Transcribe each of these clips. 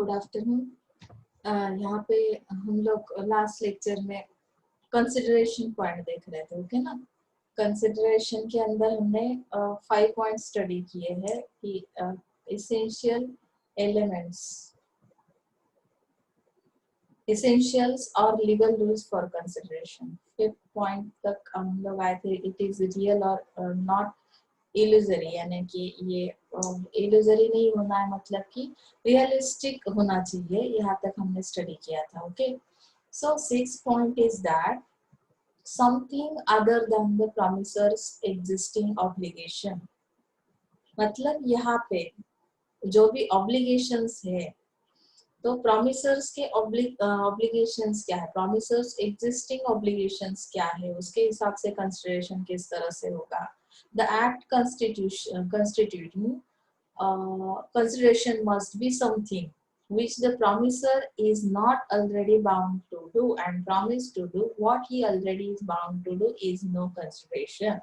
Good afternoon. यहाँ पे हम लोग लास्ट लेक्चर में कंसिडरेशन पॉइंट देख रहे थे, ओके ना। कंसिडरेशन के अंदर हमने 5 पॉइंट स्टडी किए हैं कि इसेंशियल एलिमेंट्स, essentials और legal rules for consideration. 5th point तक हम लोग आए थे, इट इज रियल और नॉट इल्यूजरी, यानी कि ये इल्यूजरी नहीं होना है, मतलब कि रियलिस्टिक होना चाहिए। यहाँ तक हमने स्टडी किया था, okay. So 6th point is that something other than the promisor's existing obligation. मतलब यहाँ पे जो भी ऑब्लिगेशंस है, तो प्रॉमिसर्स के ऑब्लिगेशंस क्या है, प्रॉमिसर्स एग्जिस्टिंग ऑब्लिगेशंस क्या है, उसके हिसाब से कंसिडरेशन किस तरह से होगा। The act constituting consideration must be something which the promiser is not already bound to do, and promise to do what he already is bound to do is no consideration.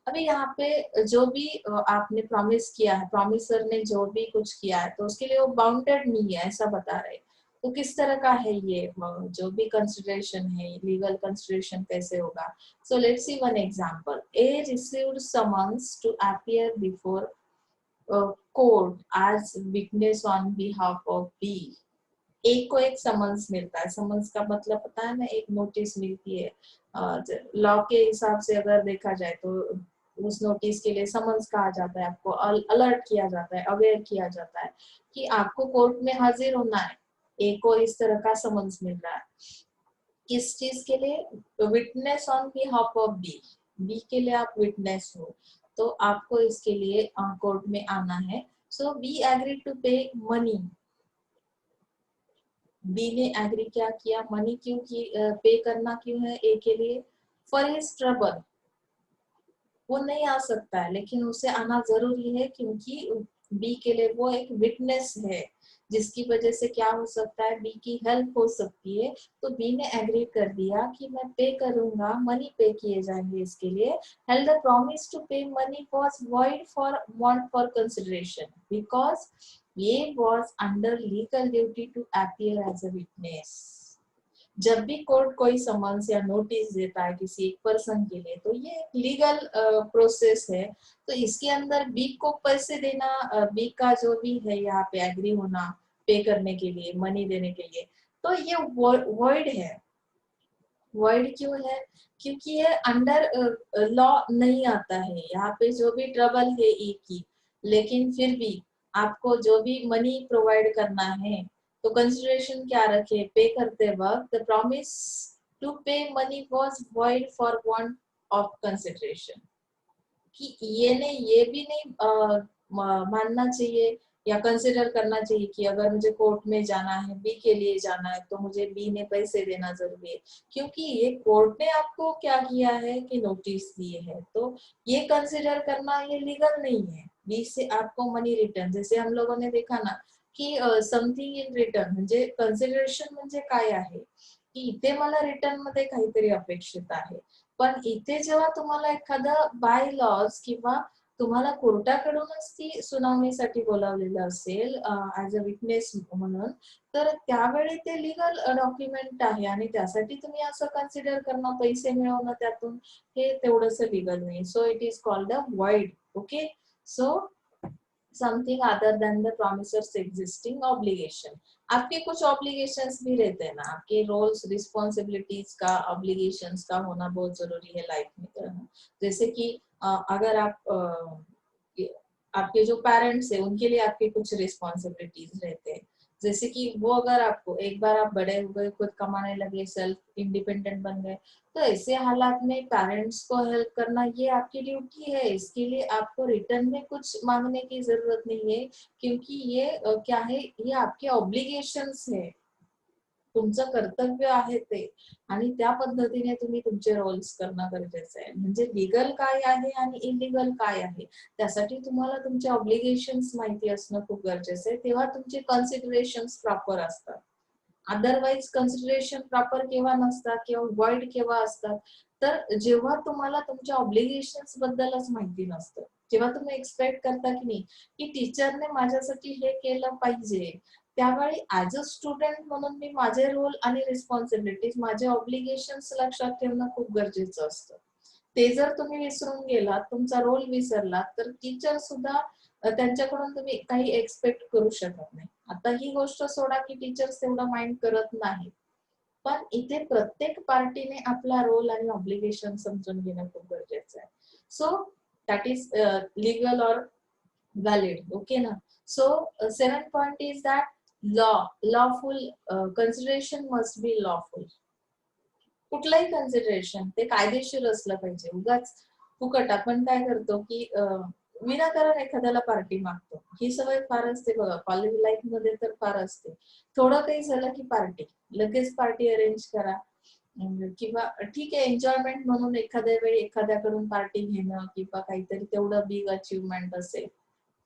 अभी यहाँ पे जो भी आपने प्रॉमिस किया है, promiser ने जो भी कुछ किया है, तो उसके लिए वो बाउंडेड नहीं है, ऐसा बता रहे। तो किस तरह का है ये जो भी कंसिडरेशन है, लीगल कंसिडरेशन कैसे होगा। So let's see one example. A received summons to appear before court as witness on behalf of B. A को एक समन्स मिलता है। समन्स का मतलब पता है ना, एक नोटिस मिलती है। लॉ के हिसाब से अगर देखा जाए तो उस नोटिस के लिए समन्स कहा जाता है। आपको अलर्ट किया जाता है, अवेयर किया जाता है कि आपको कोर्ट में हाजिर होना है। ए को इस तरह का समन्स मिल रहा है। किस चीज के लिए? Witness on behalf of B. B के लिए आप विटनेस हो, तो आपको इसके लिए कोर्ट में आना है। सो B agree to pay money. B ने एग्री क्या किया? मनी क्यों की पे करना क्यों है ए के लिए? For his trouble. वो नहीं आ सकता है, लेकिन उसे आना जरूरी है क्योंकि बी के लिए वो एक विटनेस है, जिसकी वजह से क्या हो सकता है, बी की हेल्प हो सकती है। तो बी ने एग्री कर दिया कि मैं पे करूंगा, मनी पे किए जाएंगे इसके लिए। Held the promise to pay money was void for want of consideration because ये was under legal duty to appear as a witness. जब भी कोर्ट कोई समन्स या नोटिस देता है किसी एक पर्सन के लिए, तो ये एक लीगल प्रोसेस है। तो इसके अंदर बी को पैसे देना, बी का जो भी है यहाँ पे एग्री होना पे करने के लिए, मनी देने के लिए, तो ये वॉइड है। वॉइड क्यों है? क्योंकि ये अंडर लॉ नहीं आता है। यहाँ पे जो भी ट्रबल है ई की, लेकिन फिर भी आपको जो भी मनी प्रोवाइड करना है, तो कंसिडरेशन क्या रखे? पे करते वक्त the promise to pay money was void for want of consideration. कि ये भी नहीं मानना चाहिए या कंसिडर करना चाहिए कि अगर मुझे कोर्ट में जाना है, बी के लिए जाना है, तो मुझे बी ने पैसे देना जरूरी है, क्योंकि ये कोर्ट ने आपको क्या किया है कि नोटिस दिए है। तो ये कंसिडर करना ये लीगल नहीं है। बी से आपको मनी रिटर्न, जैसे हम लोगों ने देखा ना कि समथिंग इन रिटर्न म्हणजे कंसिडरेशन म्हणजे काय आहे की इथे मला रिटर्न मध्ये काहीतरी अपेक्षित आहे। पण इथे जेव्हा तुम्हाला एखादं बाय लॉज किंवा तुम्हाला कोर्टाकडूनच ती सुनावणीसाठी बोलावलेलं असेल ऍज अ विटनेस म्हणून, तर त्यावेळी ते लीगल डॉक्युमेंट आहे आणि त्यासाठी तुम्ही असं कन्सिडर करणं, पैसे मिळवणं त्यातून, हे तेवढंच लीगल नाही. So it is called a void. Okay. So something other than the promisor's existing obligation. आपके कुछ ऑब्लिगेशंस भी रहते हैं ना, आपके रोल्स रिस्पॉन्सिबिलिटीज का, ऑब्लिगेशंस का होना बहुत जरूरी है लाइफ में। जैसे कि अगर आप आपके जो पेरेंट्स है उनके लिए आपके कुछ रिस्पॉन्सिबिलिटीज रहते हैं। जैसे कि वो अगर आपको एक बार आप बड़े हो गए, खुद कमाने लगे, सेल्फ इंडिपेंडेंट बन गए, तो ऐसे हालात में पेरेंट्स को हेल्प करना ये आपकी ड्यूटी है। इसके लिए आपको रिटर्न में कुछ मांगने की जरूरत नहीं है, क्योंकि ये क्या है, ये आपके ऑब्लिगेशंस है, तुमचं कर्तव्य आहे ते, आणि त्या पद्धतीने तुम्ही तुमचे रोल्स करणं गरजेचं आहे। म्हणजे लीगल काय आहे आणि इलिगल काय आहे, त्यासाठी तुम्हाला तुमचे ऑब्लिगेशन्स माहिती असणं खूप गरजेचं आहे, तेव्हा तुमचे कन्सिडरेशन्स प्रॉपर असतात। अदरवाइज कन्सिडरेशन प्रॉपर केव्हा नसतात किंवा वॉइड केव्हा असतात, तर जेव्हा तुम्हाला तुमच्या ऑब्लिगेशन्स बद्दलच माहिती नसतं, जेव्हा तुम्ही एक्सपेक्ट करता की नाही की टीचरने माझ्यासाठी हे केलं पाहिजे, त्यावेळी ऍज अ स्टुडंट म्हणून मी माझे रोल आणि रिस्पॉन्सिबिलिटीज, माझे ऑब्लिगेशन्स लक्षात ठेवणं खूप गरजेचं असतं. ते जर तुम्ही विसरून गेलात, तुमचा रोल विसरलात, तर टीचर सुद्धा त्यांच्याकडून तुम्ही काही एक्सपेक्ट करू शकत नाही. आता ही गोष्ट सोडा की टीचर्स तेवढं माइंड करत नाही, पण इथे प्रत्येक पार्टीने आपला रोल आणि ऑब्लिगेशन समजून घेणं खूप गरजेचं आहे. So that is legal or valid. Okay ना? सो 7th point is that lawful consideration must be lawful. कुठलंही कन्सिडरेशन ते कायदेशीर असलं पाहिजे. उगाच फुकट आपण काय करतो की विनाकारण एखाद्याला पार्टी मागतो. ही सवय फार असते बघा, कॉलेज लाईफ मध्ये तर फार असते. थोडं काही झालं की पार्टी, लगेच पार्टी अरेंज करा. किंवा ठीक आहे, एन्जॉयमेंट म्हणून एखाद्या वेळी एखाद्याकडून पार्टी घेणं किंवा काहीतरी तेवढं बिग अचीवमेंट असेल.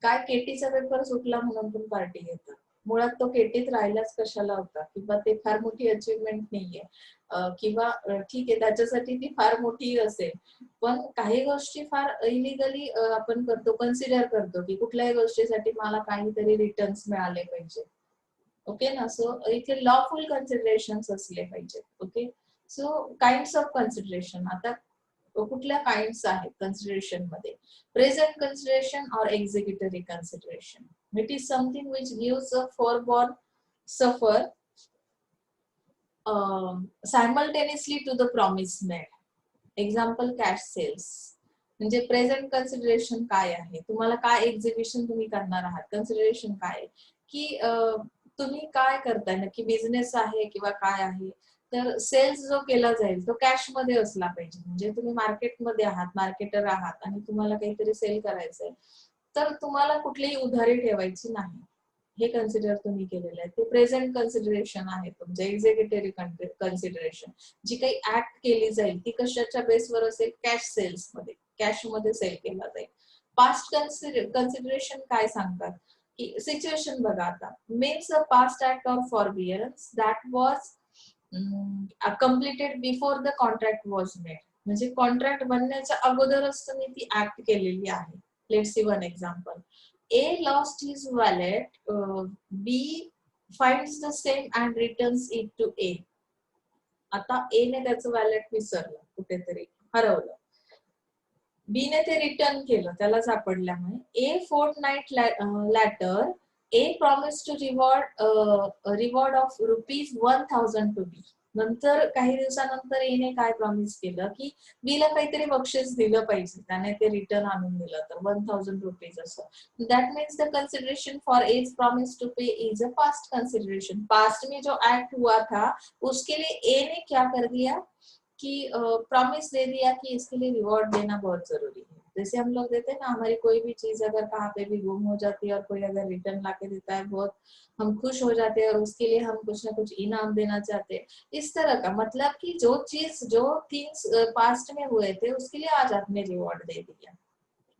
काय केटीचा पेपर सुटला म्हणून पण पार्टी घेतात. मुळात तो केटीत राहिलाच कशाला होता, किंवा ते फार मोठी अचीवमेंट नाहीये, किंवा ठीक आहे त्याच्यासाठी ती फार मोठी असेल, पण काही गोष्टी फार इलिगली आपण करतो, कन्सिडर करतो की कुठल्याही गोष्टीसाठी मला काहीतरी रिटर्न्स मिळाले पाहिजे. ओके ना? सो इथे लॉफुल कन्सिडरेशन्स असले पाहिजेत. Okay, so kinds of consideration. आता कुठल्या काइंड्स आहेत कन्सिडरेशन मध्ये? प्रेझेंट कन्सिडरेशन और executory consideration. It is something which gives a forborne suffer simultaneously to the promise made. Example cash sales. म्हणजे प्रेझेंट कन्सिडरेशन काय आहे, तुम्हाला काय एक्झिबिशन तुम्ही करणार आहात, कन्सिडरेशन काय आहे की तुम्ही काय करताय, नक्की बिझनेस आहे किंवा काय आहे. तर सेल्स जो केला जाईल तो कॅश मध्ये असला पाहिजे. म्हणजे तुम्ही मार्केटमध्ये आहात, मार्केटर आहात आणि तुम्हाला काहीतरी सेल करायचंय, तर तुम्हाला कुठलीही उधारी ठेवायची नाही. हे कन्सिडर तुम्ही केलेलं आहे, ते प्रेझेंट कन्सिडरेशन आहे तुमचे. एक्झिक्युटरी कन्सिडरेशन, जी काही ऍक्ट केली जाईल ती कशाच्या बेसवर असेल? कॅश सेल्स मध्ये, कॅश मध्ये सेल केला जाईल. पास्ट कन्सिडरेशन काय सांगतात की सिच्युएशन बघा, आता makes a past act or forbearance that was completed before the contract was made. म्हणजे कॉन्ट्रॅक्ट बनण्याच्या अगोदरच तुम्ही ती ऍक्ट केलेली आहे. Let's see one example. A lost his wallet. B finds the same and returns it to A. आता A ने त्याचं वॅलेट विसरलं, कुठेतरी हरवलं. B ने ते रिटर्न केलं त्याला सापडल्यामुळे. A fortnight later A promised to reward of ₹1,000 to B. नंतर काही दिवसानंतर A ने काय प्रॉमिस केलं की B ला काहीतरी बक्षीस दिलं पाहिजे, त्याने ते रिटर्न आणून दिलं तर ₹1,000 असं. That means the consideration for A's promise to pay is a past consideration. Past में जो एक्ट हुआ था उसके लिए A ने क्या कर दिया कि प्रॉमिस दे दिया कि इसके लिए रिवॉर्ड देना बहुत जरूरी है. जैसे हम लोग देते हैं ना, हमारी कोई भी चीज अगर कहाँ पे भी गुम हो जाती है और कोई अगर रिटर्न लाके देता है, बहुत हम खुश हो जाते हैं और उसके लिए हम कुछ ना कुछ इनाम देना चाहते हैं. इस तरह का मतलब कि जो चीज, जो थिंग्स पास्ट में हुए थे उसके लिए आज आपने रिवॉर्ड दे दिया.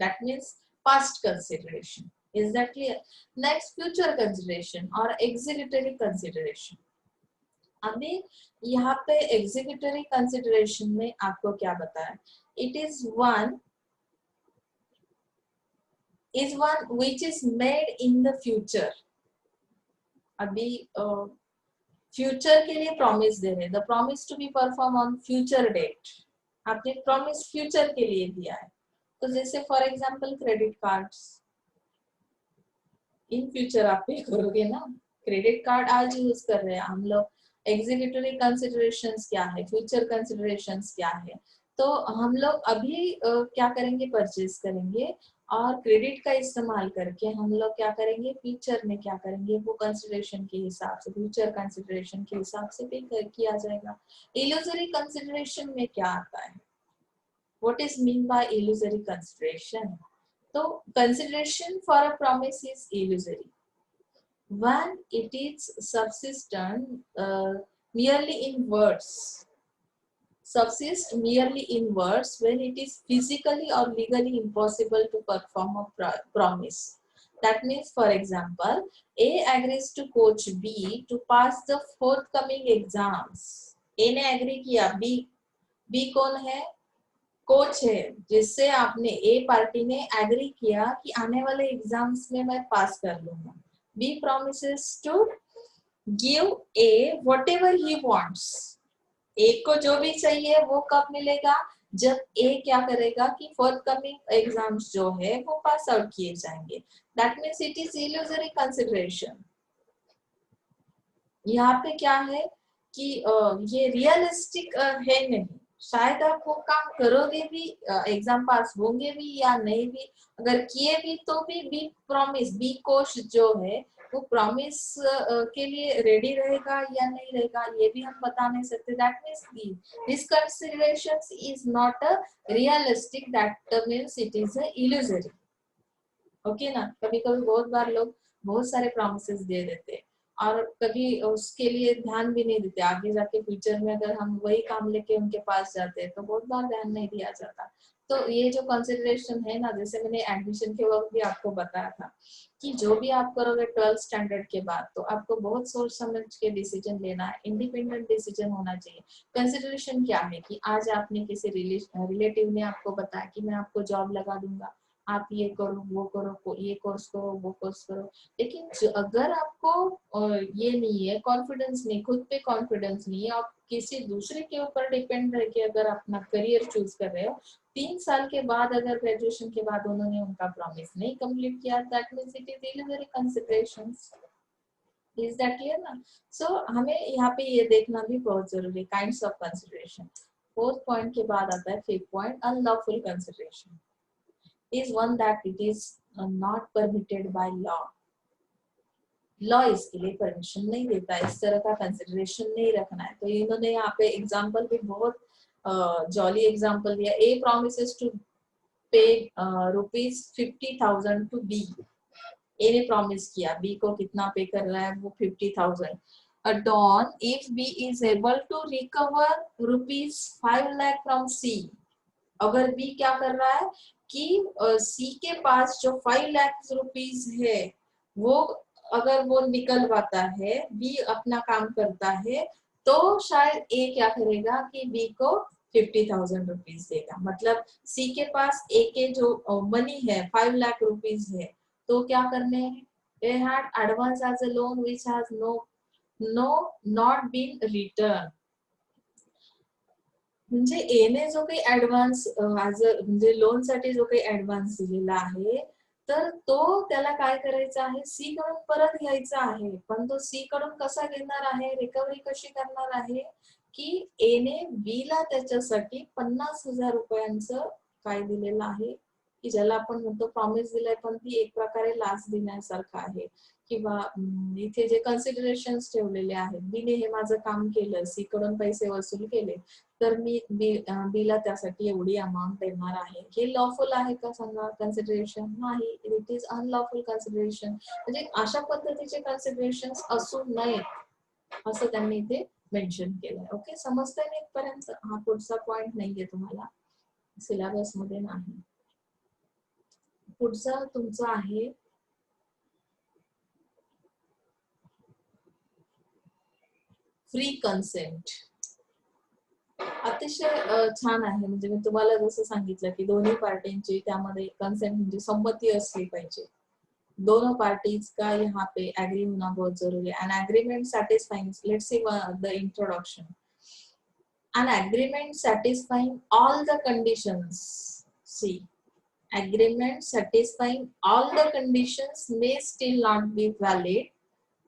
That means past consideration. Is that clear? Next, future consideration और एग्जीक्यूटरी कंसिडरेशन. अभी यहाँ पे एग्जीक्यूटरी कंसिडरेशन में आपको क्या बताया? It is one which is made in the future. अभी फ्यूचर के लिए प्रॉमिस दे रहे हैं, the promise to be perform on future date. आपने प्रॉमिस फ्यूचर के लिए दिया है. तो जैसे for example credit cards, in future आप पे करोगे ना. क्रेडिट कार्ड आज यूज कर रहे हैं हम लोग. एग्जीक्यूटिव कंसिडरेशंस क्या है, फ्यूचर कंसिडरेशंस क्या है? तो हम लोग अभी क्या करेंगे, परचेज करेंगे, और क्रेडिट का इस्तेमाल करके हम लोग क्या करेंगे, फ्यूचर में क्या करेंगे, वो कंसिडरेशन के हिसाब से, फ्यूचर कंसिडरेशन के हिसाब से पे किया जाएगा. इल्यूजरी कंसिडरेशन में क्या आता है? What is mean by illusory consideration? तो consideration for a promise is illusory when it is subsistent merely in words. Subsist merely in words when it is physically or legally impossible to perform a promise. That means, for example, A agrees to coach B to pass the forthcoming exams. A ने agree किया, B कौन है? Coach है, जिससे आपने, ए party ने agree किया कि आने वाले एग्जाम्स में मैं पास कर लूंगा. B promises to give A whatever he wants. A को जो भी चाहिए वो कब मिलेगा, जब A क्या करेगा कि forthcoming एग्जाम्स जो है वो पास आउट किए जाएंगे. That means it is illusory consideration. यहाँ पे क्या है कि ये रियलिस्टिक है नहीं. शायद आप वो काम करोगे भी, एग्जाम पास होंगे भी या नहीं भी, अगर किए भी तो भी बी प्रॉमिस, बी कोश जो है वो प्रॉमिस के लिए रेडी रहेगा या नहीं रहेगा ये भी हम बता नहीं सकते. That means this considerations is not a realistic, that means it is a illusory. Okay ना. कभी कभी बहुत बार लोग बहुत सारे प्रॉमिसेस दे देते हैं और कभी उसके लिए ध्यान भी नहीं देते. आगे जाके फ्यूचर में अगर हम वही काम लेके उनके पास जाते हैं तो बहुत बार ध्यान नहीं दिया जाता. तो ये जो कंसिडरेशन है ना, जैसे मैंने एडमिशन के वक्त भी आपको बताया था कि जो भी आप करोगे 12th स्टैंडर्ड के बाद तो आपको बहुत सोच समझ के डिसीजन लेना है. इंडिपेंडेंट डिसीजन होना चाहिए. कंसिडरेशन क्या है कि आज आपने किसी रिलेटिव ने आपको बताया कि मैं आपको जॉब लगा दूंगा, आप ये करो वो करो, ये कोर्स करो वो कोर्स करो. लेकिन अगर आपको ये नहीं है, कॉन्फिडेंस नहीं, खुद पे कॉन्फिडेंस नहीं है, आप किसी दूसरे के ऊपर डिपेंड रह के अगर अपना करियर चूज कर रहे हो, 3 साल के बाद अगर ग्रेजुएशन के बाद उन्होंने उनका प्रॉमिस नहीं कंप्लीट किया, that means it is illusory considerations. Is that clear ना. सो हमें यहाँ पे ये देखना भी बहुत जरूरी है, kinds of consideration. 4th point के बाद आता है 5th point, unlawful consideration is one that it is not permitted by law. Law इसके लिए परमिशन नहीं देता, इस तरह का कंसिडरेशन नहीं रखना है. तो इन्होंने यहाँ पे एग्जांपल भी बहुत जॉली एग्जांपल दिया. ए प्रॉमिसेस टू पे ₹50,000 टू बी. ए ने प्रॉमिस किया, बी को कितना पे कर रहा है, वो 50,000. Don, if B is able to recover ₹5 lakh from C. अगर बी क्या कर रहा है कि सी के पास जो 5 लाख रुपीस है वो अगर वो निकलवाता है, बी अपना काम करता है, तो शायद ए क्या करेगा कि बी को 50,000 रुपीस देगा. मतलब सी के पास ए के जो मनी है 5 लाख रुपीस है, तो क्या करने हैं, they had advance as a loan which has not been returned. म्हणजे एने जो काही ऍडव्हान्स म्हणजे लोन साठी जो काही ऍडव्हान्स दिलेला आहे, तर तो त्याला काय करायचा आहे, सी कडून परत घ्यायचा आहे. पण तो सी कडून कसा घेणार आहे, रिकव्हरी कशी करणार आहे की एने बी ला त्याच्यासाठी 50,000 रुपयांचं काय दिलेलं आहे की ज्याला आपण म्हणतो प्रॉमिस दिलाय, पण ती एक प्रकारे लाच देण्यासारखं आहे. किंवा इथे जे कन्सिडरेशन्स ठेवलेले आहेत, बीने हे माझं काम केलं, सी कडून पैसे वसूल केले, तर मी बीला त्यासाठी एवढी अमाउंट देणार आहे. हे लॉफुल आहे का सांगा कन्सिडरेशन? नाही, इट इज अनलॉफुल कन्सिडरेशन. म्हणजे अशा पद्धतीचे कन्सिडरेशन असू नयेत असं त्यांनी इथे मेन्शन केलंय. ओके, समजतंय ना इथपर्यंत? हा पुढचा पॉइंट नाहीये तुम्हाला सिलेबस मध्ये नाही. पुढचा तुमचा आहे फ्री कन्सेंट. अतिशय छान आहे. म्हणजे मी तुम्हाला जसं सांगितलं की दोन्ही पार्टींची त्यामध्ये कंसेंट म्हणजे संमती असली पाहिजे. दोनों पार्टीज का यहाँ पे एग्री होना बहुत जरूरी है. An agreement satisfying, let's see the introduction. An agreement satisfying all the conditions. See, agreement satisfying all the conditions may still not be valid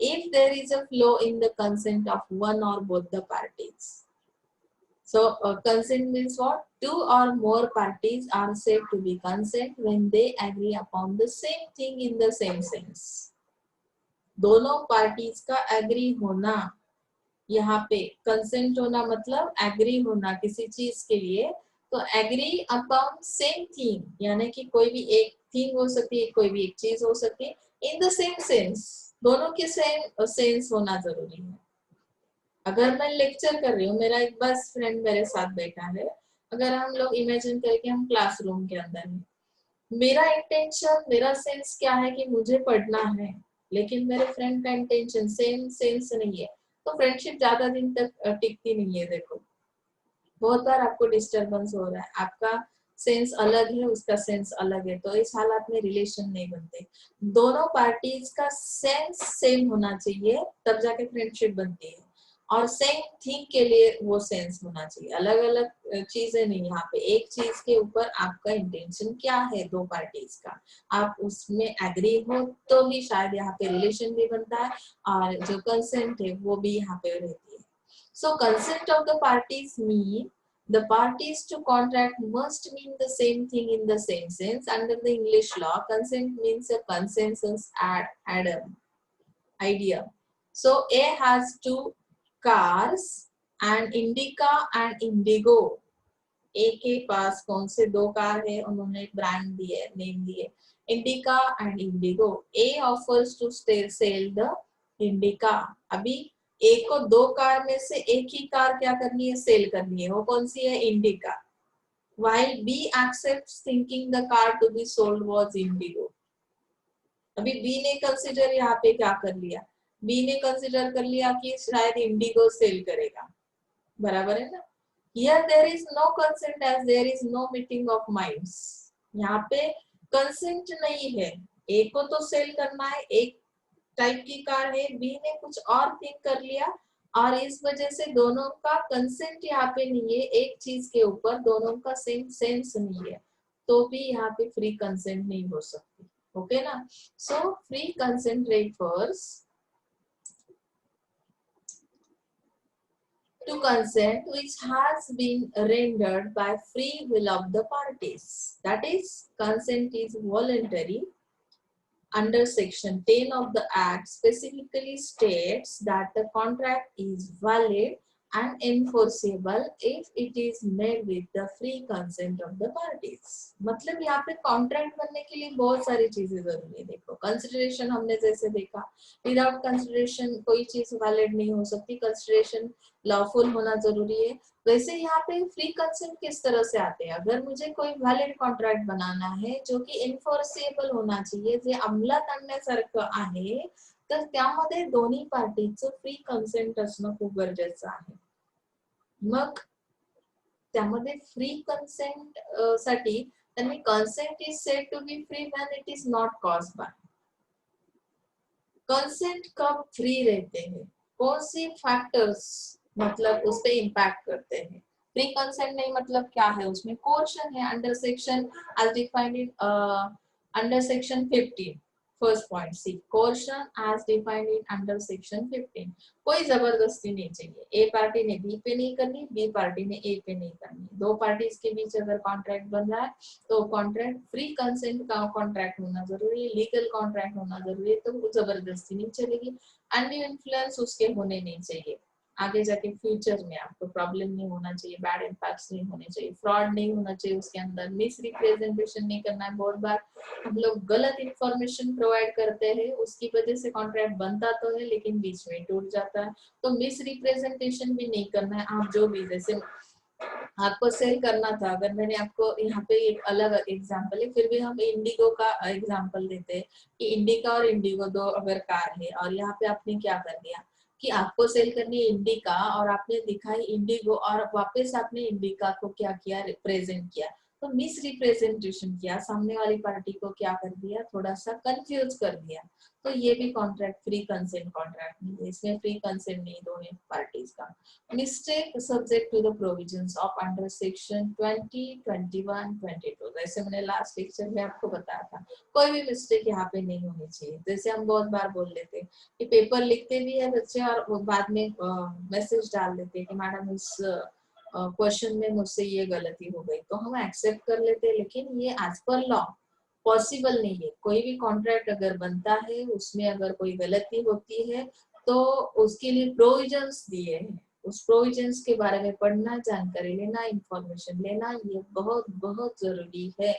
if there is a flaw in the consent of one or both the parties. So consent means what? Two or more parties are said to be consent when they agree upon the same thing in the same sense. दोनों parties का agree होना, यहाँ पे consent होना मतलब agree होना किसी चीज के लिए. तो एग्री अपॉन सेम थिंग, यानी कि कोई भी एक थिंग हो सकती है, कोई भी एक चीज हो सकती है, इन द सेम सेंस. दोनों के सेम सेंस होना जरूरी है. अगर मैं लेक्चर कर रही हूँ, मेरा एक बेस्ट फ्रेंड मेरे साथ बैठा है, अगर हम लोग इमेजिन करके हम क्लासरूम के अंदर हैं, मेरा इंटेंशन, मेरा सेंस क्या है कि मुझे पढ़ना है, लेकिन मेरे फ्रेंड का इंटेंशन सेम सेंस नहीं है, तो फ्रेंडशिप ज्यादा दिन तक टिकती नहीं है. देखो, बहुत बार आपको डिस्टरबेंस हो रहा है, आपका सेंस अलग है, उसका सेंस अलग है, तो इस हालात में रिलेशन नहीं बनते। दोनों पार्टीज का सेंस सेम होना चाहिए, तब जाके फ्रेंडशिप बनती है, और सेम थिंग के लिए वो सेंस होना चाहिए। अलग अलग चीजें नहीं, यहाँ पे एक चीज के ऊपर आपका इंटेंशन क्या है दो पार्टीज का, आप उसमें एग्री हो तो ही शायद यहाँ पे रिलेशन भी बनता है, और जो कंसेंट है वो भी यहाँ पे रहती है। So consent of the parties mean the parties to contract must mean the same thing in the same sense. Under the English law, consent means a consensus idea. So A has two cars and Indica and Indigo. A के पास कौन से दो car है, उन्होंने brand दिए, name दिए, Indica and Indigo. A offers to sell the Indica. अभी ए को दो कार में से एक ही कार क्या करनी है, सेल करनी है, वो कौन सी है, indica. While B accepts thinking the car to be sold was Indigo. अभी बी ने कंसिडर यहाँ पे क्या कर लिया, बी ने कंसिडर कर लिया कि शायद इंडिगो सेल करेगा, बराबर है ना। Here there is no consent as there is no meeting of minds. यहाँ पे कंसेंट नहीं है, ए को तो सेल करना है, एक टाइप की कार है, बी ने कुछ और थिंक कर लिया, और इस वजह से दोनों का कंसेंट यहाँ पे नहीं है, एक चीज के ऊपर दोनों का सेम सेंस नहीं है, तो भी यहाँ पे फ्री कंसेंट नहीं हो सकती। ओके ना। So free consent refers to consent which has been rendered by free will of the parties. That is, consent is voluntary. Under section 10 of the act specifically states that the contract is valid and enforceable if it is made with the free consent of the parties. मतलब यहाँ पे contract बनने के लिए बहुत सारी चीजें जरूरी है। देखो कंसिडरेशन हमने जैसे देखा, विदाउट कंसिडरेशन कोई चीज वैलिड नहीं हो सकती, कंसिडरेशन लॉफुल होना जरूरी है। वैसे यहाँ पे फ्री कंसेंट किस तरह से आते हैं, अगर मुझे कोई वैलिड कॉन्ट्रॅक्ट बनाना है जो की एन्फोर्सेबल होना चाहिए, जे अंमलात आणण्यासारखं आहे, तर त्यामध्ये दोन्ही पार्टीचं फ्री कंसेंट असणं खूप गरजेचं आहे। मग त्यामध्ये फ्री कंसेंट साठी त्यांनी consent is said to be free when it is not caused by. Consent कब फ्री रहते हैं, कौन सी फैक्टर्स मतलब उस पे इम्पैक्ट करते हैं। फ्री कंसेंट नहीं मतलब क्या है, उसमें कोर्शन है, under section as defined in under section 15 first point C, coercion as defined in under section 15। कोई जबरदस्ती नहीं चाहिए, ए पार्टी ने बी पे नहीं करनी, बी पार्टी ने ए पे नहीं करनी, दो पार्टीज के बीच अगर कॉन्ट्रैक्ट बन रहा है तो कॉन्ट्रैक्ट फ्री कंसेंट का कॉन्ट्रैक्ट होना जरूरी है, लीगल कॉन्ट्रैक्ट होना जरूरी है, तो जबरदस्ती नहीं चलेगी, अनड्यू इन्फ्लुएंस उसके होने नहीं चाहिए, आगे जाके फ्यूचर में आपको प्रॉब्लम नहीं होना चाहिए, बैड इम्पैक्ट्स नहीं होने चाहिए, फ्रॉड नहीं होना चाहिए उसके अंदर, मिस रिप्रेजेंटेशन नहीं करना है। बहुत बार हम लोग गलत इंफॉर्मेशन प्रोवाइड करते हैं, उसकी वजह से कॉन्ट्रैक्ट बनता तो है लेकिन बीच में टूट जाता है, तो मिस रिप्रेजेंटेशन भी नहीं करना है। आप जो भी, जैसे आपको सेल करना था, अगर मैंने आपको यहाँ पे एक अलग एग्जांपल है, फिर भी हम इंडिगो का एग्जांपल देते हैं कि इंडिका और इंडिगो दो अगर कार है, और यहाँ पे आपने क्या कर दिया कि आपको सेल करनी है इंडिका और आपने दिखाई इंडिगो, और वापस आपने इंडिका को क्या किया, रिप्रेजेंट किया, तो मिस रिप्रेजेंटेशन किया, सामने वाली पार्टी को क्या कर दिया, थोड़ा सा कंफ्यूज कर दिया, तो ये भी कॉन्ट्रैक्ट फ्री कंसेंट कॉन्ट्रैक्ट नहीं है, इसमें फ्री कंसेंट नहीं दोनों पार्टीज का। Mistake subject to the provisions of under section 20, 21, 22, जैसे मैंने लास्ट लेक्चर में आपको बताया था, कोई भी मिस्टेक यहाँ पे नहीं होनी चाहिए। जैसे हम बहुत बार बोल लेते हैं कि पेपर लिखते भी है बच्चे और वो बाद में मैसेज डाल देते हैं कि मैडम इस क्वेश्चन में मुझसे ये गलती हो गई, तो हम एक्सेप्ट कर लेते हैं, लेकिन ये एज पर लॉ पॉसिबल नहीं है। कोई भी कॉन्ट्रैक्ट अगर बनता है उसमें अगर कोई गलती होती है तो उसके लिए प्रोविजंस दिए हैं, उस प्रोविजंस के बारे में पढ़ना, जानकारी लेना, इंफॉर्मेशन लेना, ये बहुत बहुत जरूरी है।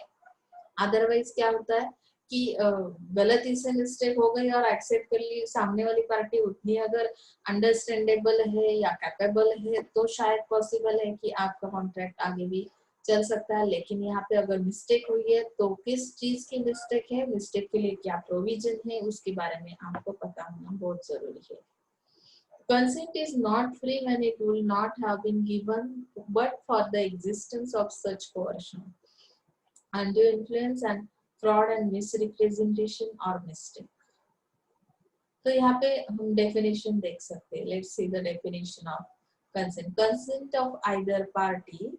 अदरवाइज क्या होता है कि गलती से मिस्टेक हो गई और एक्सेप्ट कर ली, सामने वाली पार्टी उतनी अगर अंडरस्टैंडेबल है या कैपेबल है तो शायद पॉसिबल है कि आपका कॉन्ट्रैक्ट आगे भी चल सकता है, लेकिन यहाँ पे अगर मिस्टेक हुई है तो किस चीज की मिस्टेक है, मिस्टेक के लिए क्या प्रोविजन है, उसके बारे में आपको पता होना बहुत जरूरी है। Consent is not free when it will not have been given but for the existence of such coercion. undue influence and fraud and misrepresentation or mistake. तो यहाँ पे हम डेफिनेशन देख सकते हैं. Let's see the definition of consent. Consent of either party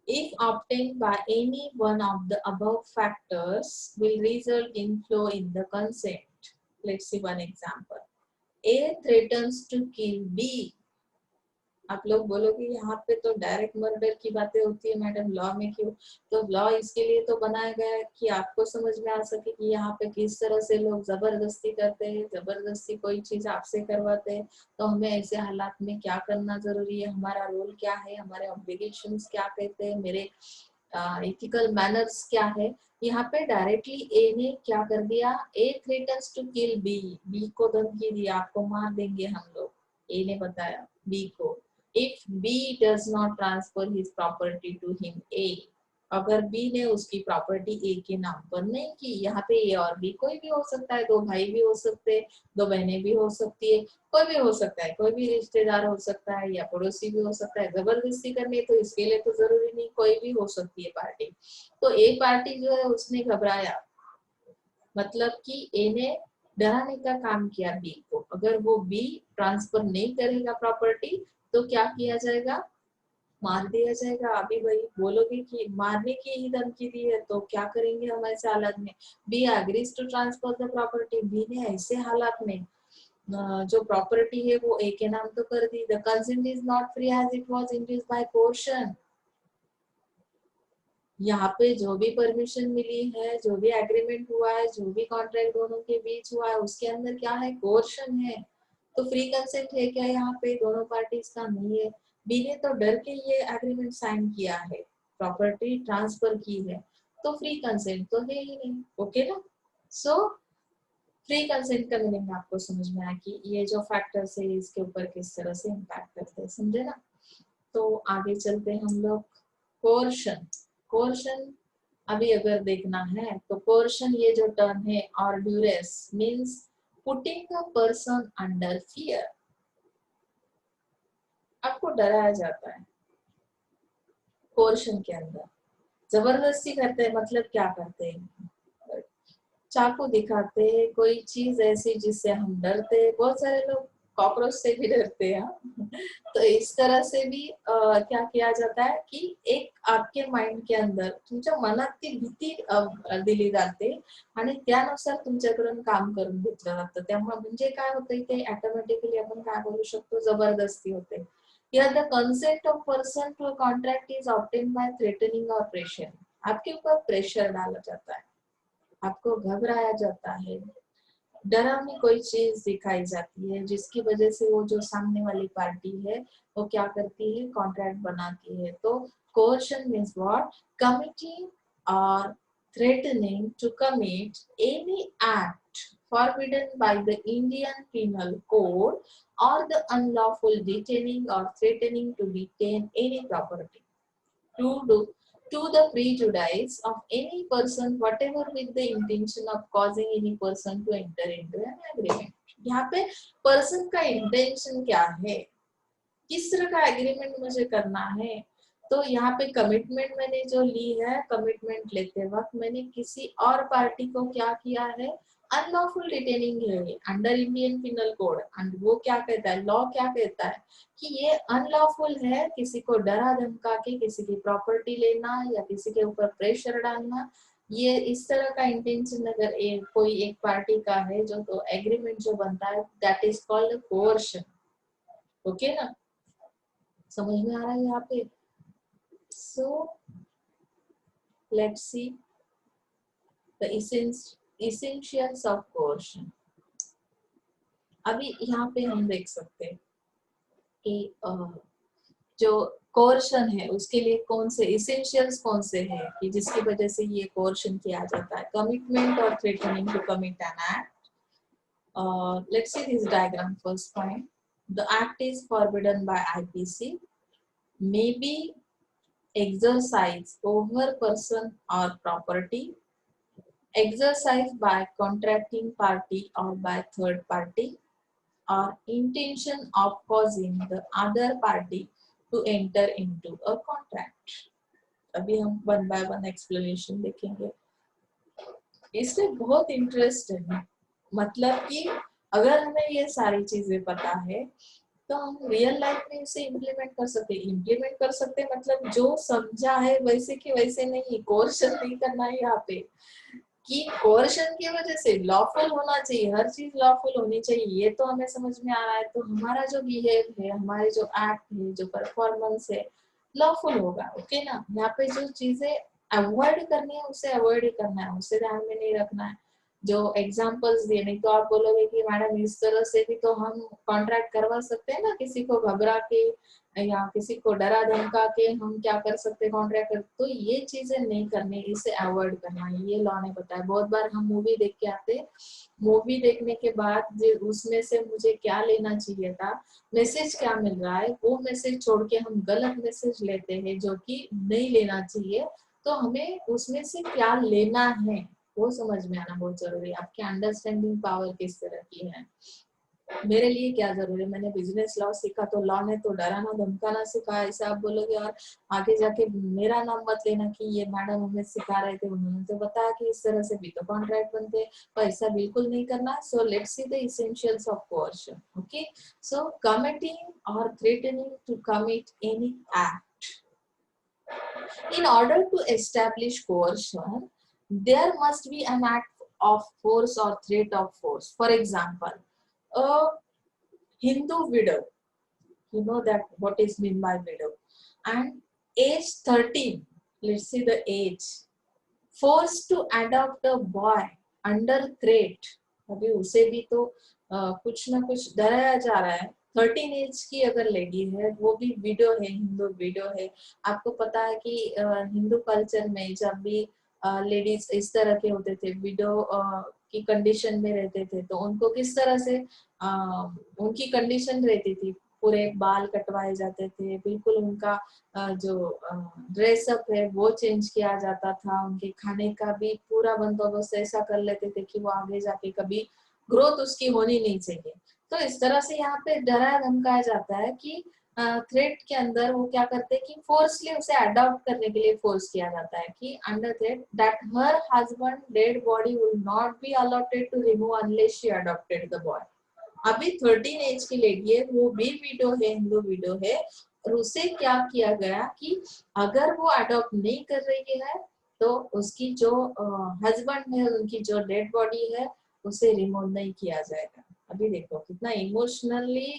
if obtained by any one of the above factors will result in flow in the consent. Let's see one example. A threatens to kill B. आप लोग बोलोगे यहाँ पे तो direct murder की बातें होती है मैडम, लॉ में क्यों? तो लॉ इसके लिए तो बनाया गया है कि आपको समझ में आ सके कि यहाँ पे किस तरह से लोग जबरदस्ती करते हैं, जबरदस्ती कोई चीज आपसे करवाते हैं. तो हमें ऐसे हालात में क्या करना जरूरी है, हमारा रोल क्या है, हमारे ऑब्लिगेशंस क्या कहते हैं, मेरे एथिकल मैनर्स क्या है. यहाँ पे डायरेक्टली ए ने क्या कर दिया, A threatens to kill B. B को धमकी दी, आपको मार देंगे हम लोग. ए ने बताया बी को. If B does not transfer his property to him A, अगर B ने उसकी प्रॉपर्टी A के नाम पर नहीं की. यहाँ पे A और B कोई भी हो सकता है, दो भाई भी हो सकते हैं, दो बहनें भी हो सकती है, कोई भी हो सकता है, कोई भी रिश्तेदार हो सकता है या पड़ोसी भी हो सकता है. जबरदस्ती करनी तो इसके लिए तो जरूरी नहीं, कोई भी हो सकती है पार्टी. तो A पार्टी जो है उसने घबराया, मतलब कि A ने डराने का काम किया B को. अगर वो B ट्रांसफर नहीं करेगा प्रॉपर्टी तो क्या किया जाएगा, मार दिया जाएगा. अभी भाई बोलोगे कि मारने की ही धमकी दी है तो क्या करेंगे हम ऐसे हालात में. B agrees to transfer the property. B ने ऐसे हालात में जो प्रॉपर्टी है वो ए के नाम तो कर दी. The consent is not free as it was induced by coercion. यहाँ पे जो भी परमिशन मिली है, जो भी एग्रीमेंट हुआ है, जो भी कॉन्ट्रैक्ट दोनों के बीच हुआ है, उसके अंदर क्या है, कोर्शन है. तो फ्री कंसेंट है क्या यहाँ पे, दोनों पार्टीज का नहीं है. बी ने तो डर के ये एग्रीमेंट साइन किया है, प्रॉपर्टी ट्रांसफर की है, तो फ्री कंसेंट तो है ही नहीं. ओके ना. सो फ्री कंसेंट का मीनिंग आपको समझ में आया कि ये जो फैक्टर्स है इसके ऊपर किस तरह से इम्पैक्ट करते हैं, समझे ना. तो आगे चलते हैं हम लोग. कोर्शन. कोर्शन अभी अगर देखना है तो कोर्शन ये जो टर्म है, और duress means putting a person under fear. आपको डराया जाता है कोर्शन के अंदर. जबरदस्ती करते हैं, मतलब क्या करते हैं, चाकू दिखाते हैं, कोई चीज ऐसी जिससे हम डरते हैं. बहुत सारे लोग कॉकरोच से भी डरते हैं. तो इस तरह से भी क्या किया जाता है की एक आपके माइंड के अंदर तुमच्या मनातली भीती दिली जाते आणि त्यानुसार तुमच्याकडून काम करून घेतलं जातं. त्यामुळे म्हणजे काय होतं ते ऑटोमॅटिकली आपण काय बोलू शकतो, जबरदस्ती होते. Here the consent of person to a contract is obtained by threatening or pressure. आपके ऊपर प्रेशर डाला जाता है, आपको घबराया जाता है, डरावनी कोई चीज दिखाई जाती है जिसकी वजह से वो जो सामने वाली पार्टी है वो क्या करती है, कॉन्ट्रैक्ट बनाती है. तो कोर्शन मीन्स व्हाट, कमिटिंग और threatening to commit any act forbidden by the Indian Penal Code or the unlawful detaining or threatening to detain any property to do to the prejudice of any person whatever with the intention of causing any person to enter into an agreement. यहाँ पे person का intention क्या है, किस तरह का agreement मुझे करना है. तो यहाँ पे कमिटमेंट मैंने जो ली है, कमिटमेंट लेते वक्त मैंने किसी और पार्टी को क्या किया है, अनलॉफुल डिटेनिंग है under Indian penal code. And वो क्या कहता है, लॉ क्या कहता है कि ये अनलॉफुल है किसी को डरा धमका के किसी की प्रॉपर्टी लेना या किसी के ऊपर प्रेशर डालना. ये इस तरह का इंटेंशन अगर कोई एक पार्टी का है जो तो एग्रीमेंट जो बनता है, that is called coercion. Okay ना, समझ में आ रहा है यहाँ पे. So let's see the essentials of coercion. अभी यहाँ पे हम देख सकते हैं कि जो कोर्शन है उसके लिए कौन से इसेंशियल्स कौन से हैं कि जिसकी वजह से ये कोर्शन किया जाता है. कमिटमेंट और threatening to commit an act. Let's see this diagram. First point, the act is forbidden by IPC, may be exercise over person or property, exercise by contracting party or by third party, or intention of causing the other party to enter into a contract. अभी हम one by one explanation देखेंगे। इसमें बहुत interest है, मतलब कि अगर हमें ये सारी चीजें पता है तो हम रियल लाइफ में इसे इम्प्लीमेंट कर सकते हैं। इम्प्लीमेंट कर सकते हैं मतलब जो समझा है वैसे के वैसे नहीं, कोर्शन नहीं करना है यहाँ पे कि कोर्शन की वजह से लॉफुल होना चाहिए, हर चीज लॉफुल होनी चाहिए, ये तो हमें समझ में आ रहा है। तो हमारा जो बिहेव है, हमारे जो एक्ट है, जो परफॉर्मेंस है, लॉफुल होगा। ओके ना, यहाँ पे जो चीजें अवॉइड करनी है उसे अवॉइड ही करना है, उसे ध्यान में नहीं रखना है। जो एग्जाम्पल्स दिए, नहीं तो आप बोलोगे कि मैडम इस तरह से भी तो हम कॉन्ट्रैक्ट करवा सकते हैं ना, किसी को घबरा के या किसी को डरा धमका के हम क्या कर सकते हैं कॉन्ट्रैक्ट कर। तो ये चीजें नहीं करनी, इसे अवॉइड करना है, ये लॉ ने बताया। बहुत बार हम मूवी देख के आते, मूवी देखने के बाद उसमें से मुझे क्या लेना चाहिए था, मैसेज क्या मिल रहा है, वो मैसेज छोड़ के हम गलत मैसेज लेते हैं जो कि नहीं लेना चाहिए। तो हमें उसमें से क्या लेना है वो समझ में आना बहुत जरूरी है। आपकी अंडरस्टैंडिंग पावर किस तरह की है, मेरे लिए क्या जरूरी है। मैंने बिजनेस लॉ सीखा तो लॉ ने तो डराना धमकाना सिखाया, ऐसे आप बोलोगे और आगे जाके मेरा नाम मत लेना कि ये मैडम हमें सिखा रहे थे, उन्होंने तो बताया कि इस तरह से भी तो कॉन्ट्रैक्ट बनते, तो ऐसा बिल्कुल नहीं करना। So let's see the essentials of coercion. Okay, so committing और threatening to commit any act. In order to establish coercion, there must be an act of force or threat of force. For example, a Hindu widow, you know that what is meant by widow, and age 13, let's see the age, forced to adopt a boy under threat। अभी उसे भी तो कुछ ना कुछ डराया जा रहा है। 13 एज की अगर लेडी है, वो भी विडो है, हिंदू विडो है। आपको पता है कि हिंदू कल्चर में जब भी लेडीज इस तरह के होते थे, विडो की कंडीशन में रहते थे, तो उनको किस तरह से उनकी कंडीशन रहती थी, पूरे बाल कटवाए जाते थे, बिल्कुल उनका जो ड्रेसअप है वो चेंज किया जाता था, उनके खाने का भी पूरा बंदोबस्त ऐसा कर लेते थे कि वो आगे जाके कभी ग्रोथ उसकी होनी नहीं चाहिए। तो इस तरह से यहाँ पे डराया धमकाया जाता है कि थ्रेट के अंदर वो क्या करते हैं कि फोर्सली उसे अडॉप्ट करने के लिए फोर्स किया जाता है कि under threat that her husband dead body will not be allotted to remove unless she adopted the boy. अभी 13 एज की लेडी है, वो भी विडो है, हिंदू विडो है, और उसे क्या किया गया कि अगर वो अडॉप्ट नहीं कर रही है तो उसकी जो हस्बैंड है, उनकी जो डेड बॉडी है उसे रिमूव नहीं किया जाएगा। अभी देखो कितना इमोशनली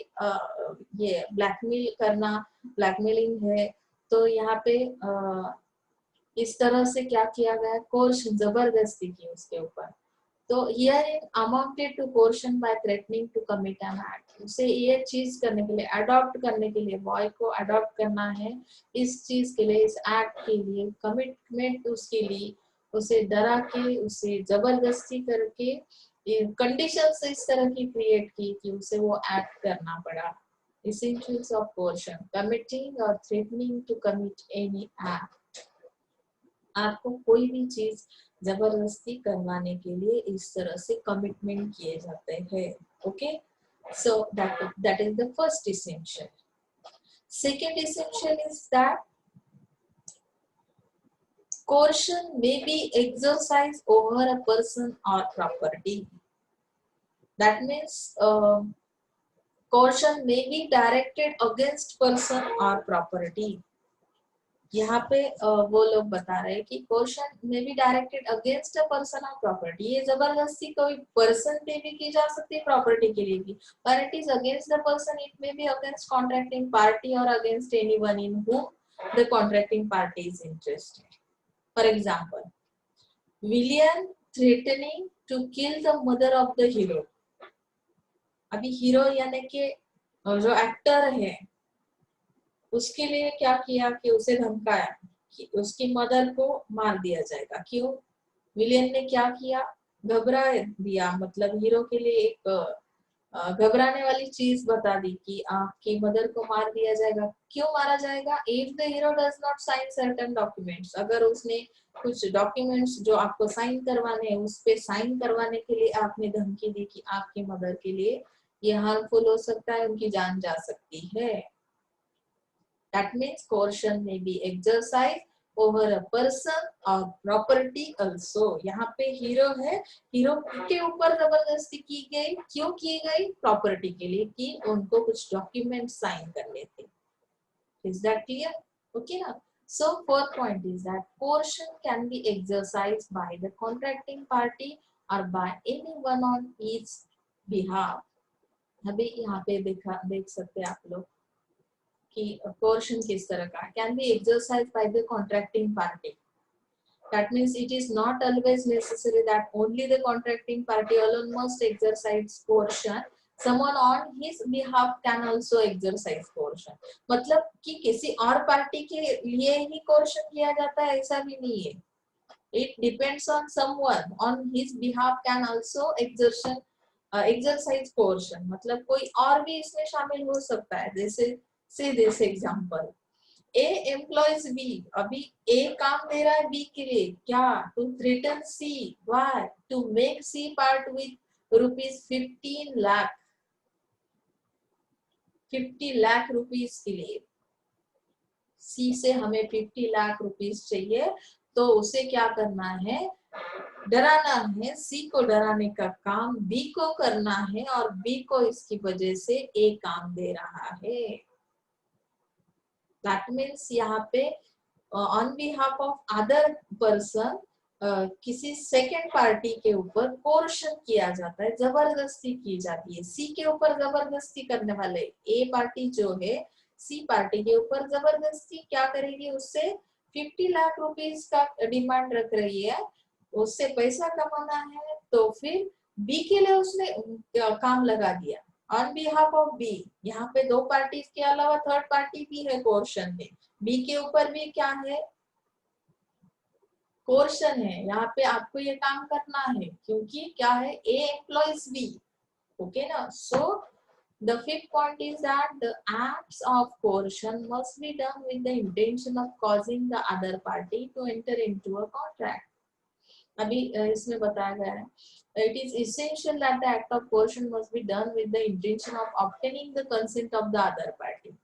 ये ब्लैकमेल करना, ब्लैकमेलिंग है। तो यहाँ पे इस तरह से क्या किया गया, कोर्स जबरदस्ती की उसके ऊपर। तो herein amounted to coercion by threatening to commit an act। उसे ये चीज करने के लिए, अडॉप्ट करने के लिए, बॉय को अडॉप्ट करना है, इस चीज के लिए, इस एक्ट के लिए, कमिटमेंट उसके लिए, उसे डरा के, उसे जबरदस्ती करके कंडीशंस इस तरह की क्रिएट की कि उसे वो एक्ट करना पड़ा। Essentials of coercion: committing or threatening to commit any act। आपको कोई भी चीज जबरदस्ती करवाने के लिए इस तरह से कमिटमेंट किए जाते हैं। Okay, so that is the first essential। Second essential is that coercion may be exercised over a person or property। That means coercion may be directed against person or property। यहाँ पे वो लोग बता रहे हैं कि कोर्शन में भी डायरेक्टेड अगेंस्ट अ पर्सन और प्रॉपर्टी। ये जबरदस्ती कोई पर्सन पे भी की जा सकती है, प्रॉपर्टी के लिए भी, पर it is against the person, it may be against contracting party और against anyone in whom the contracting party is interested. For example, villain threatening to kill the mother of the hero. अभी hero यानी कि जो actor है, उसके लिए क्या किया कि उसे धमकाया कि उसकी मदर को मार दिया जाएगा। क्यों? विलियन ने क्या किया, घबरा दिया, मतलब हीरो के लिए एक घबराने वाली चीज बता दी कि आपकी मदर को मार दिया जाएगा। क्यों मारा जाएगा? If the hero does not sign certain documents, अगर उसने कुछ डॉक्यूमेंट्स जो आपको साइन करवाने हैं, उस पे साइन करवाने के लिए आपने धमकी दी कि आपकी मदर के लिए ये हार्मफुल हो सकता है, उनकी जान जा सकती है। That means coercion may be exercised over a person और प्रॉपर्टी अल्सो। यहाँ पे हीरो है, हीरो के ऊपर जबरदस्ती की गई, क्यों की गई? प्रॉपर्टी के लिए, कि उनको कुछ डॉक्यूमेंट साइन करने थे। Is that clear? ओके ना? So fourth point is that coercion can be exercised by the contracting party or by anyone on its behalf. अभी यहाँ पे देख सकते हैं आप लोग कि coercion किस तरह का can be exercised by the contracting party. That means it is not always necessary that only the contracting party alone must exercise coercion. Someone on his behalf can also exercise coercion. मतलब कि किसी और party के लिए ही coercion किया जाता है ऐसा भी नहीं है. It depends on someone on his behalf can also exercise coercion. मतलब कोई और भी इसमें शामिल हो सकता है. जैसे say this example. A employs B. अभी A काम दे रहा है B के लिए, क्या? To threaten C. Why? To make C part with rupees 15 lakh. 50 lakh rupees के लिए C से हमें 50 लाख रुपीस चाहिए, तो उसे क्या करना है? डराना है. C को डराने का काम B को करना है और B को इसकी वजह से A काम दे रहा है. That means यहाँ पे on behalf of other person किसी सेकेंड पार्टी के ऊपर कोर्शन किया जाता है, जबरदस्ती की जाती है. सी के ऊपर जबरदस्ती करने वाले ए पार्टी जो है सी पार्टी के ऊपर जबरदस्ती क्या करेगी? उससे 50 लाख रुपीस का डिमांड रख रही है, उससे पैसा कमाना है, तो फिर बी के लिए उसने काम लगा दिया ऑन बिहाफ ऑफ बी. यहाँ पे दो पार्टी के अलावा थर्ड पार्टी भी है कोर्शन में. बी के ऊपर भी क्या है? कोर्शन है. यहाँ पे आपको ये काम करना है क्योंकि क्या है? ए एम्प्लॉयज बी. ओके ना? सो the fifth point is that the acts of coercion must be done with the intention of causing the other party to enter into a contract. अभी इसमें बताया गया है it is essential that the act of coercion must be done with the intention of obtaining the consent of the other party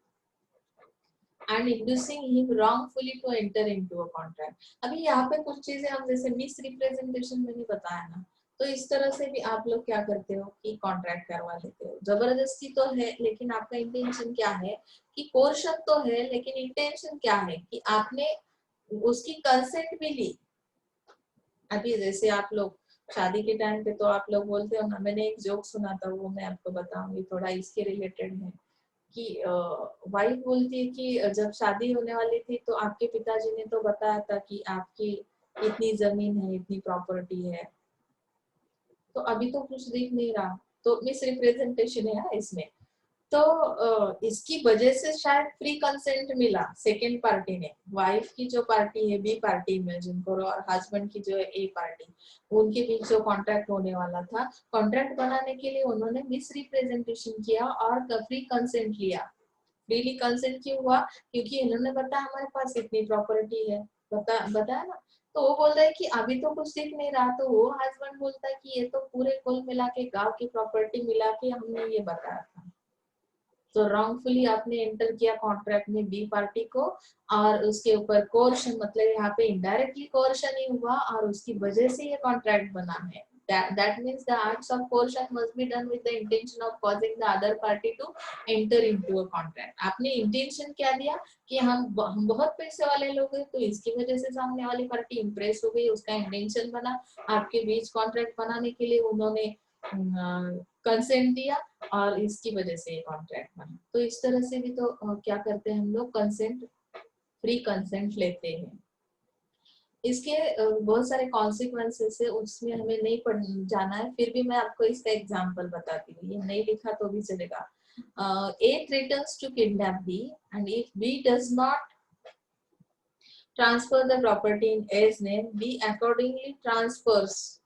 and inducing him wrongfully to enter into a contract. अभी यहाँ पे कुछ चीजें हम जैसे miss representation मैंने बताया ना, तो इस तरह से भी आप लोग क्या करते हो कि कॉन्ट्रैक्ट करवा लेते हो. जबरदस्ती तो है लेकिन आपका इंटेंशन क्या है? कि कोर्शन तो है लेकिन इंटेंशन क्या है? कि आपने उसकी कंसेंट भी ली. अभी जैसे आप लोग शादी के टाइम पे तो आप लोग बोलते हो ना, मैंने एक जोक सुना था वो मैं आपको बताऊंगी, थोड़ा इसके रिलेटेड है कि वाइफ बोलती है कि जब शादी होने वाली थी तो आपके पिताजी ने तो बताया था कि आपकी इतनी जमीन है, इतनी प्रॉपर्टी है, तो अभी तो कुछ दिख नहीं रहा. तो मिस रिप्रेजेंटेशन है इसमें. तो इसकी वजह से शायद फ्री कंसेंट मिला सेकेंड पार्टी ने. वाइफ की जो पार्टी है बी पार्टी में जिनको, और हस्बैंड की जो है ए पार्टी, उनके बीच जो कॉन्ट्रैक्ट होने वाला था, कॉन्ट्रैक्ट बनाने के लिए उन्होंने मिस रिप्रेजेंटेशन किया और फ्री कंसेंट लिया. फ्रीली कंसेंट क्यों हुआ? क्योंकि इन्होंने बताया हमारे पास इतनी प्रॉपर्टी है, बताया ना. तो वो बोल रहा है कि अभी तो कुछ दिख नहीं रहा, तो वो हस्बैंड बोलता है कि ये तो पूरे कुल मिला के गांव की प्रॉपर्टी मिला के हमने ये बताया था. तो रॉन्गफुली आपने एंटर किया कॉन्ट्रैक्ट में बी पार्टी को, और उसके ऊपर कोर्शन, मतलब यहाँ पे इनडायरेक्टली कोर्शन ही हुआ और उसकी वजह से ये कॉन्ट्रैक्ट बना है. that means the acts of coercion must be done with the intention of causing the other party to enter into a contract. आपने इंटेंशन क्या दिया कि हम बहुत पैसे वाले लोग हैं, तो इसकी वजह से सामने वाली पार्टी इंप्रेस हो गई, उसका इंटेंशन बना, आपके बीच कॉन्ट्रैक्ट बनाने के लिए उन्होंने कंसेंट दिया और इसकी वजह से कॉन्ट्रैक्ट बना. तो इस तरह से भी तो क्या करते हैं हम लोग? कंसेंट, फ्री कंसेंट लेते हैं. इसके बहुत सारे कॉन्सिक्वेंसेस है, उसमें हमें नहीं जाना है, फिर भी मैं आपको इसका एग्जांपल बताती हूँ. ये नहीं लिखा तो भी चलेगा. A threatens to kidnap B and if B does not transfer the property in A's name, B accordingly transfers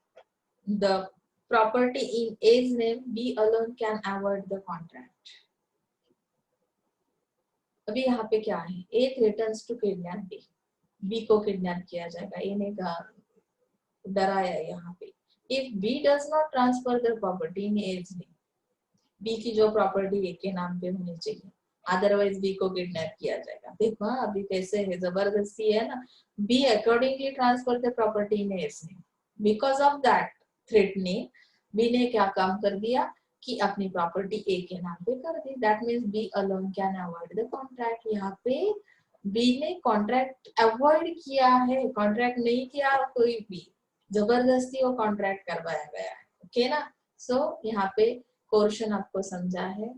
the property in A's name. B alone can avoid the contract. अभी यहाँ पे क्या है? A threatens to kidnap B. B को kidnap किया जाएगा. A ने कहा, डराया यहाँ पे. If B does not transfer the property in A's name, B की जो प्रॉपर्टी A के नाम पे होनी चाहिए, अदरवाइज बी को किडनैप किया जाएगा। देखो हाँ, अभी कैसे है, जबरदस्ती है ना। B accordingly transfer the property in A's name, because of that threatening B ने क्या काम कर दिया कि अपनी प्रॉपर्टी ए के नाम पे कर दी। That means B alone can avoid the contract. यहाँ पे बी ने कॉन्ट्रैक्ट अवॉइड किया है, कॉन्ट्रैक्ट नहीं किया कोई भी, जबरदस्ती वो कॉन्ट्रैक्ट करवाया गया है। ओके ना। सो यहाँ पे कोर्शन आपको समझा है।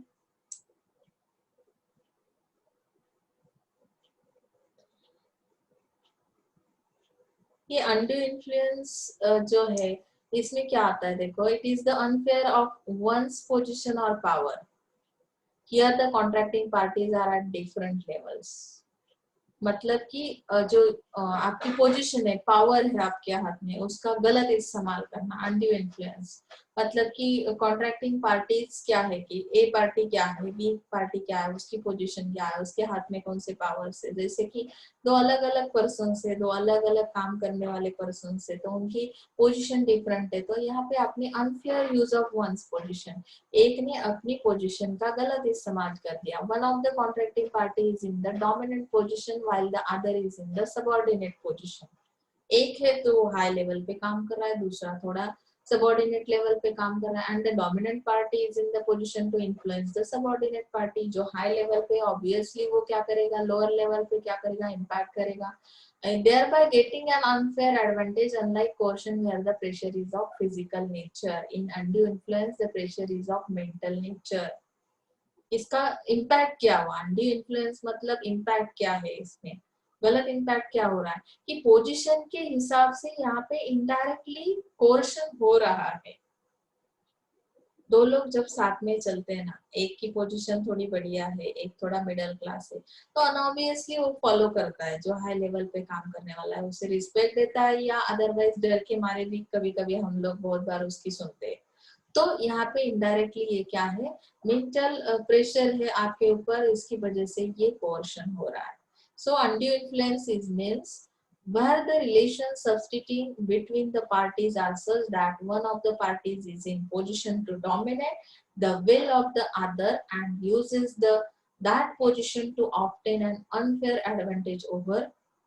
ये अनड्यू इन्फ्लुएंस जो है इसमें क्या आता है, देखो, it is the unfair of one's position और power. Here the contracting parties are at different levels. मतलब कि जो आपकी पोजीशन है, पावर है आपके हाथ में, उसका गलत इस्तेमाल करना, अनड्यू इन्फ्लुएंस। मतलब कि कॉन्ट्रैक्टिंग पार्टीज क्या है कि ए पार्टी क्या है, बी पार्टी क्या है, उसकी पोजीशन क्या है, उसके हाथ में कौन से पावर्स है। जैसे कि दो अलग अलग पर्सन से, दो अलग अलग काम करने वाले पर्सन से, तो उनकी पोजीशन डिफरेंट है। तो यहाँ पे आपने unfair use of one's position, एक ने अपनी पोजीशन का गलत इस्तेमाल कर दिया। One of the contracting party is in the dominant position while the other is in the subordinate position. एक है तो हाई लेवल पे काम कर रहा है, दूसरा थोड़ा सबऑर्डिनेट लेवल पे काम कर रहा है। And the dominant party is in the position to influence the subordinate party. जो हाई लेवल पे, ऑब्वियसली वो क्या करेगा, लोअर लेवल पे क्या करेगा, इम्पैक्ट करेगा, and thereby getting an unfair advantage, unlike coercion where the pressure is of physical nature. In undue influence the pressure is of mental nature. इसका इम्पैक्ट क्या हुआ, अनड्यू इन्फ्लुएंस मतलब इम्पैक्ट क्या है, इसमें गलत इम्पैक्ट क्या हो रहा है कि पोजीशन के हिसाब से यहाँ पे इनडायरेक्टली कोर्शन हो रहा है। दो लोग जब साथ में चलते हैं ना, एक की पोजीशन थोड़ी बढ़िया है, एक थोड़ा मिडिल क्लास है, तो अनऑब्वियसली वो फॉलो करता है। जो हाई लेवल पे काम करने वाला है उसे रिस्पेक्ट देता है, या अदरवाइज डर के मारे भी कभी कभी हम लोग बहुत बार उसकी सुनते हैं। तो यहाँ पे इनडायरेक्टली ये क्या है, मेंटल प्रेशर है आपके ऊपर, इसकी वजह से ये कोर्शन हो रहा है। So undue influence is means where the relations substituting between the parties are such that one of the parties is in position to dominate the will of the other and uses that position to obtain an unfair advantage over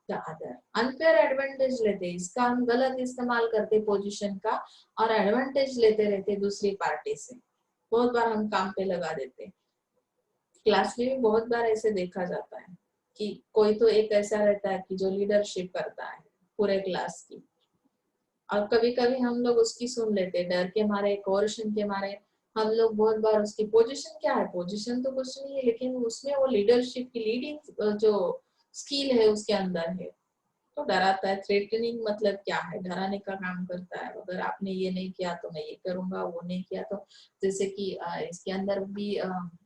the other. unfair advantage लेते, इसका हम गलत इस्तेमाल करते position का, और advantage लेते रहते दूसरी पार्टी से। बहुत बार हम काम पे लगा देते, क्लास में भी बहुत बार ऐसे देखा जाता है कि कोई तो एक ऐसा रहता है कि जो लीडरशिप करता है पूरे क्लास की, और कभी कभी हम लोग उसकी सुन लेते, डर के मारे, कोर्शन के मारे हम लोग बहुत बार उसकी पोजीशन क्या है, पोजीशन तो कुछ नहीं है, लेकिन उसमें वो लीडरशिप की लीडिंग जो स्किल है उसके अंदर है, तो डराता है। थ्रेटनिंग मतलब क्या है, डराने का काम करता है। अगर आपने ये नहीं किया तो मैं ये करूंगा, वो नहीं किया तो, जैसे कि इसके अंदर भी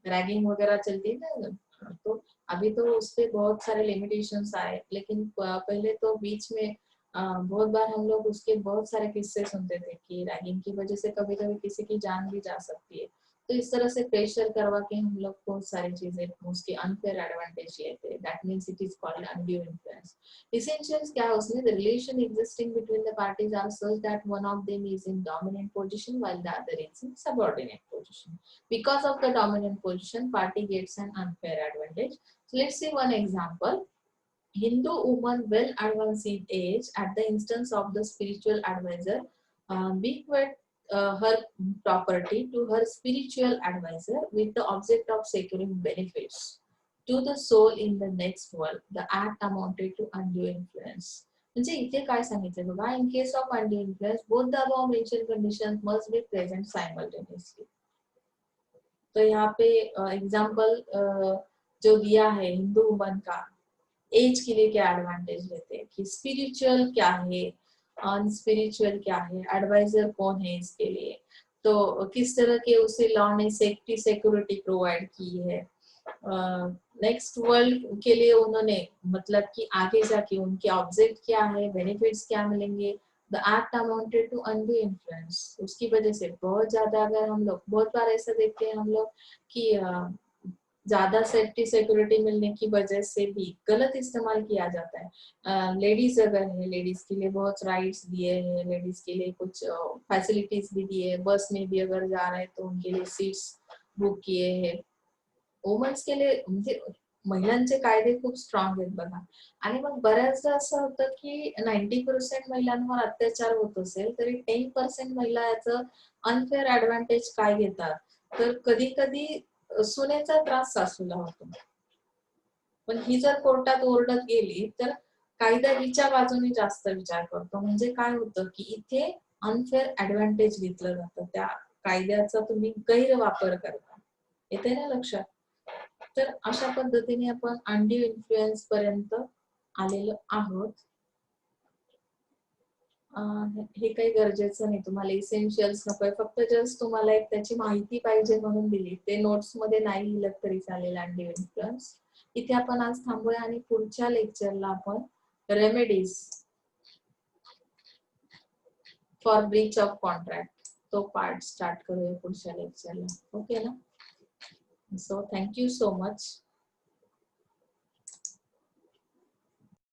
रैगिंग वगैरह चलती है ना, तो अभी तो उस पे बहुत सारे लिमिटेशंस आए, लेकिन पहले तो बीच में बहुत बार हम लोग उसके बहुत सारे किस्से सुनते थे कि रैगिंग की वजह से कभी कभी किसी की जान भी जा सकती है। तो इस तरह से प्रेशर करवा के हम लोग बहुत सारी चीजें उसके अनफेयर एडवांटेज लेते हैं। That means it is called undue influence. Essentials क्या है उसमें, the relation existing between the parties are such that one of them is in dominant position while the other is in subordinate position. Because of the dominant position, party gets an unfair advantage. So let's see one example. Hindu woman well advanced in age at the instance of the spiritual advisor bequeathed her property to her spiritual advisor with the object of securing benefits to the soul in the next world. The act amounted to undue influence. म्हणजे इथे काय सांगितलं बघा, in case of undue influence both the above mentioned conditions must be present simultaneously. तो यहाँ पे example जो दिया है हिंदू वुमन का, एज के लिए क्या एडवांटेज लेते हैं कि स्पिरिचुअल क्या है, अनस्पिरिचुअल क्या है, एडवाइजर कौन है इसके लिए, तो किस तरह के उसे लॉ ने सेफ्टी सिक्योरिटी प्रोवाइड की है, नेक्स्ट वर्ल्ड के लिए उन्होंने, मतलब कि आगे जाके उनके ऑब्जेक्ट क्या है, बेनिफिट्स क्या मिलेंगे। The act amounted to undue influence, उसकी वजह से बहुत ज्यादा, अगर हम लोग बहुत बार ऐसा देखते हैं हम लोग कि ज्यादा सेफ्टी सिक्योरिटी मिलने की वजह से भी गलत इस्तेमाल किया जाता है। लेडीज अगर है, लेडीज के लिए बहुत राइट्स दिए हैं, लेडीज के लिए कुछ फैसिलिटीज भी दिए हैं, बस में भी अगर जा रहे हैं तो उनके लिए सीट्स बुक किए हैं, वुमन्स के लिए म्हणजे महिलांचे कायदे खूप स्ट्रॉंग आहेत बघा. आणि मग बऱ्याचदा असं होतं की 90% महिलांवर अत्याचार होत असेल तरी 10% महिला याचं अनफेअर ऍडव्हान्टेज काय घेतात, तर कधी कधी सुनेचा त्रास सासूला होतो, पण ही जर कोर्टात ओरडत गेली तर कायदा हिच्या बाजूने जास्त विचार करतो. म्हणजे काय होतं की इथे अनफेअर ऍडव्हान्टेज घेतलं जातं, त्या कायद्याचा तुम्ही गैरवापर करता. येते ना लक्षात? तर अशा पद्धतीने आपण अनड्यू इन्फ्लुएन्स पर्यंत आलेलो आहोत. हे काही गरजेचं नाही, तुम्हाला इसेन्शियल्स नकोय, फक्त जस्ट तुम्हाला एक त्याची माहिती पाहिजे म्हणून दिली. ते नोट्स मध्ये नाही लिहिलं तरी चालेल अनड्यू इन्फ्लुएन्स. इथे आपण आज थांबूया आणि पुढच्या लेक्चरला आपण remedies for breach of contract तो पार्ट स्टार्ट करूया पुढच्या लेक्चरला. ओके ना? So thank you so much.